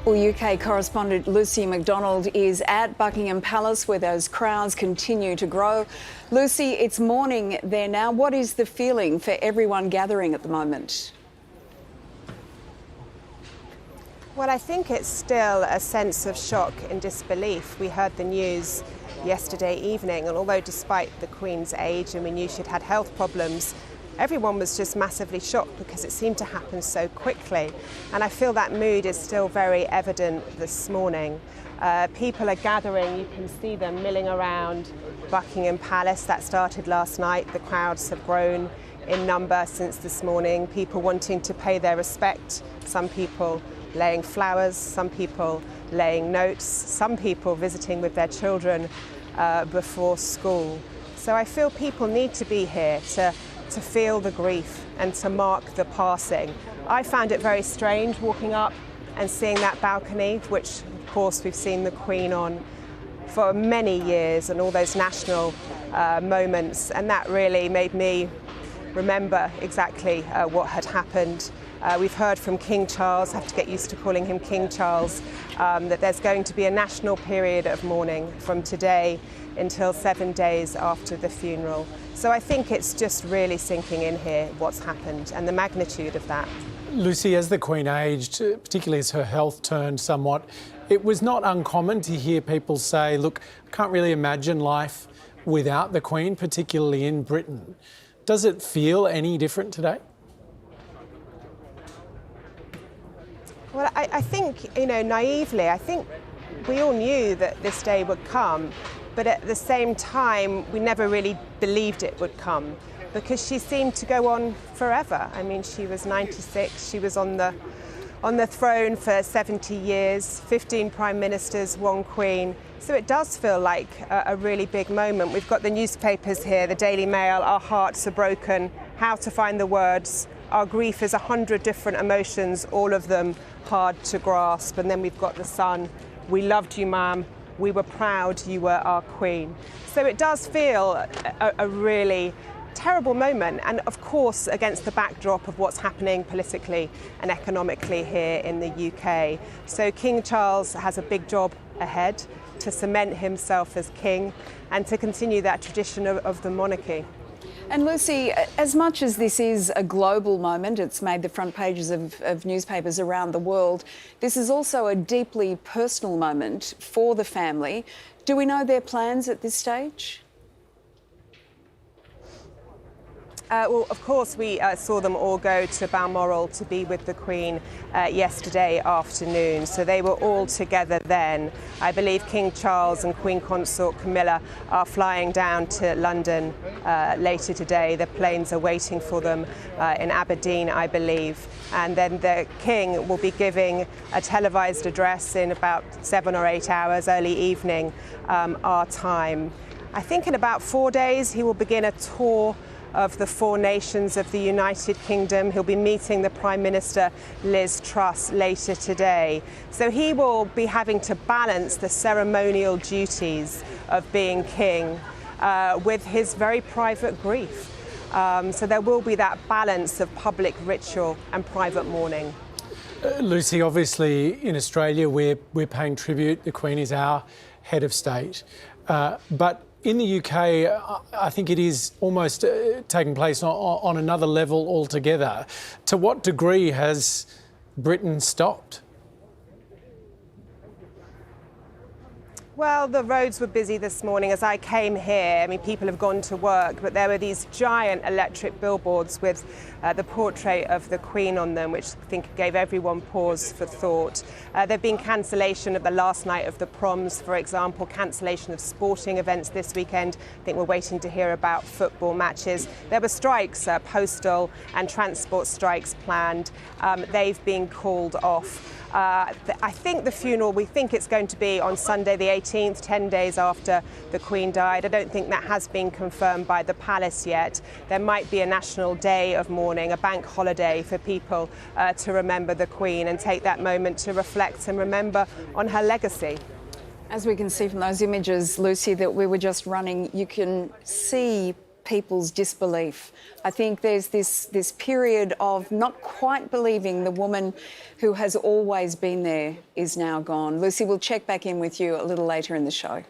Well, UK correspondent Lucy McDonald is at Buckingham Palace where those crowds continue to grow. Lucy, it's morning there now. What is the feeling for everyone gathering at the moment? Well, I think it's still a sense of shock and disbelief. We heard the news yesterday evening, and although despite the Queen's age and we knew she'd had health problems, everyone was just massively shocked because it seemed to happen so quickly. And I feel that mood is still very evident this morning. People are gathering, you can see them milling around Buckingham Palace. That started last night. The crowds have grown in number since this morning. People wanting to pay their respect, some people laying flowers, some people laying notes, some people visiting with their children before school. So I feel people need to be here to feel the grief and to mark the passing. I found it very strange walking up and seeing that balcony, which of course we've seen the Queen on for many years, and all those national moments, and that really made me remember exactly what had happened. We've heard from King Charles, I have to get used to calling him King Charles, that there's going to be a national period of mourning from today until 7 days after the funeral. So I think it's just really sinking in here what's happened and the magnitude of that. Lucy, as the Queen aged, particularly as her health turned somewhat, it was not uncommon to hear people say, look, I can't really imagine life without the Queen, particularly in Britain. Does it feel any different today? Well, I think, naively, I think we all knew that this day would come, but at the same time, we never really believed it would come because she seemed to go on forever. I mean, she was 96, she was on the throne for 70 years, 15 prime ministers, one queen. So it does feel like a really big moment. We've got the newspapers here, the Daily Mail, our hearts are broken, how to find the words. Our grief is 100 different emotions, all of them hard to grasp. And then we've got the Sun. We loved you, ma'am. We were proud you were our Queen. So it does feel a really terrible moment. And of course, against the backdrop of what's happening politically and economically here in the UK. So King Charles has a big job ahead to cement himself as king and to continue that tradition of the monarchy. And Lucy, as much as this is a global moment, it's made the front pages of newspapers around the world, this is also a deeply personal moment for the family. Do we know their plans at this stage? Well, of course, we saw them all go to Balmoral to be with the Queen yesterday afternoon. So they were all together then. I believe King Charles and Queen Consort Camilla are flying down to London later today. The planes are waiting for them in Aberdeen, I believe. And then the King will be giving a televised address in about 7 or 8 hours, early evening, our time. I think in about 4 days he will begin a tour of the 4 nations of the United Kingdom. He'll be meeting the Prime Minister, Liz Truss, later today. So he will be having to balance the ceremonial duties of being king with his very private grief. So there will be that balance of public ritual and private mourning. Lucy, obviously in Australia we're paying tribute. The Queen is our head of state. But in the UK, I think it is almost taking place on another level altogether. To what degree has Britain stopped? Well, the roads were busy this morning as I came here. I mean, people have gone to work, but there were these giant electric billboards with the portrait of the Queen on them, which I think gave everyone pause for thought. There have been cancellation of the last night of the proms, for example, cancellation of sporting events this weekend. I think we're waiting to hear about football matches. There were strikes, postal and transport strikes planned. They've been called off. I think the funeral, we think it's going to be on Sunday the 18th, 10 days after the Queen died. I don't think that has been confirmed by the palace yet. There might be a national day of mourning, a bank holiday for people to remember the Queen and take that moment to reflect and remember on her legacy. As we can see from those images, Lucy, that we were just running, you can see people's disbelief. I think there's this period of not quite believing the woman who has always been there is now gone. Lucy, we'll check back in with you a little later in the show.